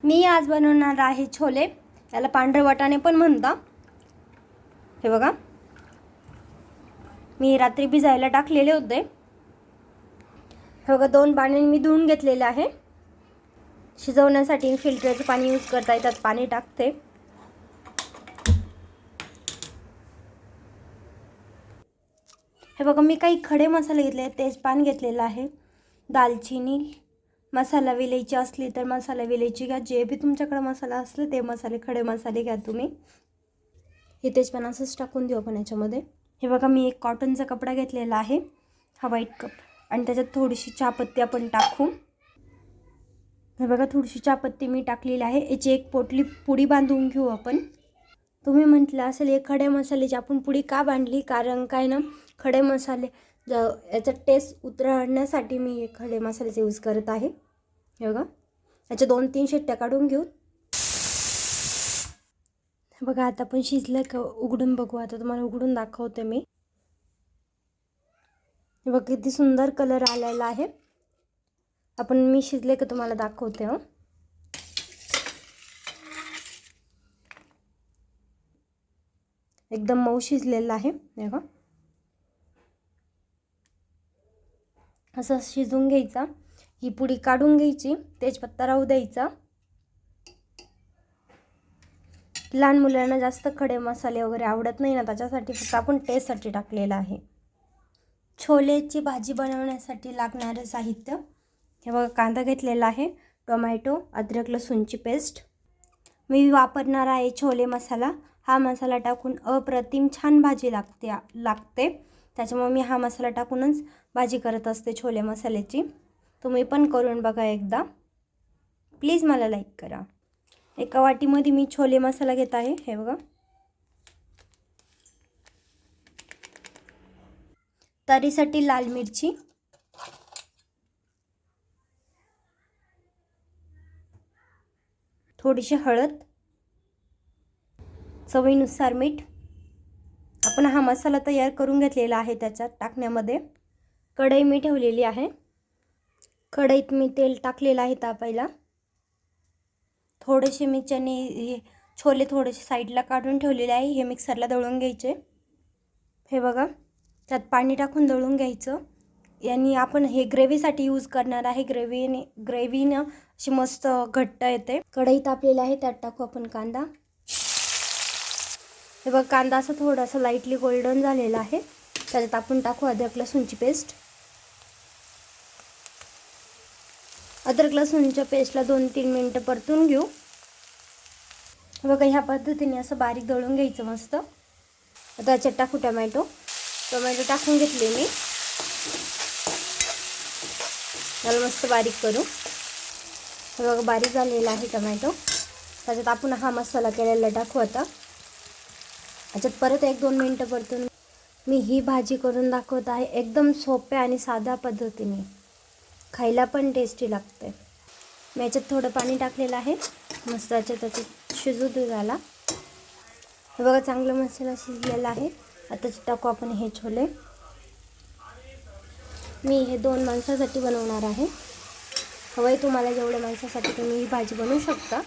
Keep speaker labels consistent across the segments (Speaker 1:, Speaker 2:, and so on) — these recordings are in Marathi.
Speaker 1: मी आज बनवणार आहे छोले. याला पांढरे वाटाणे पण म्हणतात. हे बघा, मी रात्री भिजायला टाकलेले होते. हे बघा, 2 पाण्याने मी धुवून घेतलेले आहे. शिजवण्यासाठी फिल्टरचं पाणी यूज करता येतात. पाणी टाकते. हे बघा, मी काही खडे मसाले घेतले. तेजपान घेतलेला आहे, दालचिनी, मसाला विलायची असली तर मसाला विलायची घ्या. जे बी तुमच्याकडे मसाला असले ते मसाले, खडे मसाले घ्या तुम्ही. हे तेजपान असंच टाकून देऊ आपण याच्यामध्ये. हे बघा, मी एक कॉटनचा कपडा घेतलेला आहे, हा व्हाईट कप, आणि त्याच्यात थोडीशी चहापत्ती आपण टाकू. हे बघा, थोडीशी चहापत्ती मी टाकलेली आहे. याची एक पोटली पुडी बांधून घेऊ आपण. तुम्ही म्हटलं असेल हे खडे मसाल्याची आपण पुडी का बांधली, कारण काय ना, खडे मसाले याचा टेस्ट उतरवण्यासाठी मी खडे मसाल्याचा यूज करत आहे. हे बघा, याच्या 2-3 शिट्ट्या काढून घेऊ. बघा, आता आपण शिजलं का उघडून बघू. आता तुम्हाला उघडून दाखवते मी. हे बघा, किती सुंदर कलर आलेला आहे. आपण मी शिजले का तुम्हाला दाखवते. एकदम मऊ शिजलेला आहे. हे बघा, असं शिजून घ्यायचा. ही पुडी काढून घ्यायची, तेजपत्ता राहू द्यायचा. लहान मुलांना जास्त खडे मसाले वगैरे आवडत नाही ना, त्याच्यासाठी फक्त आपण टेस्टसाठी टाकलेला आहे. छोलेची भाजी बनवण्यासाठी लागणारं साहित्य हे बघा, कांदा घेतलेला आहे, टोमॅटो, अद्रक लसूणची पेस्ट. मी वापरणार आहे छोले मसाला. हा मसाला टाकून अप्रतिम छान भाजी लागते. त्याच्यामुळे मी हा मसाला टाकूनच भाजी करत असते छोले मसाल्याची. तुम्ही पण करून बघा एकदा. प्लीज मला लाईक करा. एका वाटीमध्ये मी छोले मसाला घेत आहे. हे बघा, तरीसाठी लाल मिरची, थोडीशी हळद, चवीनुसार मीठ. आपण हा मसाला तयार करून घेतलेला आहे त्याच्यात टाकण्यामध्ये. कढई मी ठेवलेली आहे. कढईत मी तेल टाकलेलं आहे तापायला. थोडेसे मी छोले थोडेसे साईडला काढून ठेवलेले आहे. हे मिक्सरला दळून घ्यायचे. हे बघा, त्यात पाणी टाकून दळून घ्यायचं. यांनी आपण हे ग्रेव्हीसाठी यूज करणार आहे. ग्रेव्हीनं अशी मस्त घट्ट येते. कढई तापलेली आहे, त्यात टाकू आपण कांदा. हे बघा, कांदा असं थोडासा लाईटली गोल्डन झालेला आहे. त्याच्यात आपण टाकू अद्रक लसूणची पेस्ट. अद्रक लसूणच्या पेस्टला 2-3 मिनटं परतून घेऊ. हे बघा, ह्या पद्धतीने असं बारीक दळून घ्यायचं मस्त. आता त्याच्यात टाकू टोमॅटो टाकून घेतले मी. त्याला मस्त बारीक करू. हे बघा, बारीक झालेला आहे टोमॅटो. त्याच्यात आपण हा मसाला केलेला टाकू. आता याच्यात परत 1-2 मिनटं परतून मी ही भाजी करून दाखवत आहे. एकदम सोप्या आणि साध्या पद्धतीने, खायला पण टेस्टी लागते. मी याच्यात थोडं पाणी टाकलेलं आहे. मस्त त्याच्यात शिजू दे झाला. हे बघा, चांगला मसाला शिजलेला आहे. आता टाकू आपण हे छोले. मी हे 2 माणसासाठी बनवणार आहे. हवंय तुम्हाला जेवढ्या माणसासाठी तुम्ही ही भाजी बनवू शकता.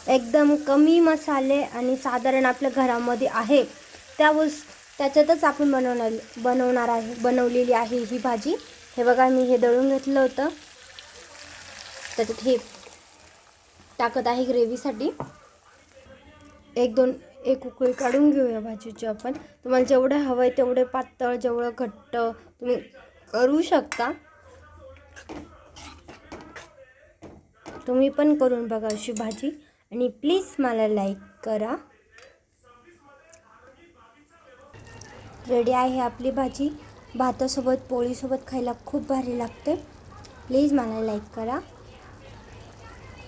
Speaker 1: एकदम कमी मसाले आणि साधारण आपल्या घरामध्ये आहे त्याच्यातच आपण बनवलेली आहे ही भाजी. हे बघा, मी हे दळून घेतलं होतं, त्याच्यात हे टाकत आहे ग्रेव्हीसाठी. एक उकळी काढून घेऊया भाजीची आपण. तुम्हाला जेवढं हवं आहे तेवढे पातळ, जेवढं घट्ट तुम्ही करू शकता. तुम्ही पण करून बघा अशी भाजी, आणि प्लीज मला लाईक करा. रेडी आहे आपली भाजी. भातासोबत, पोळीसोबत खायला खूप भारी लागते. प्लीज मला लाईक करा.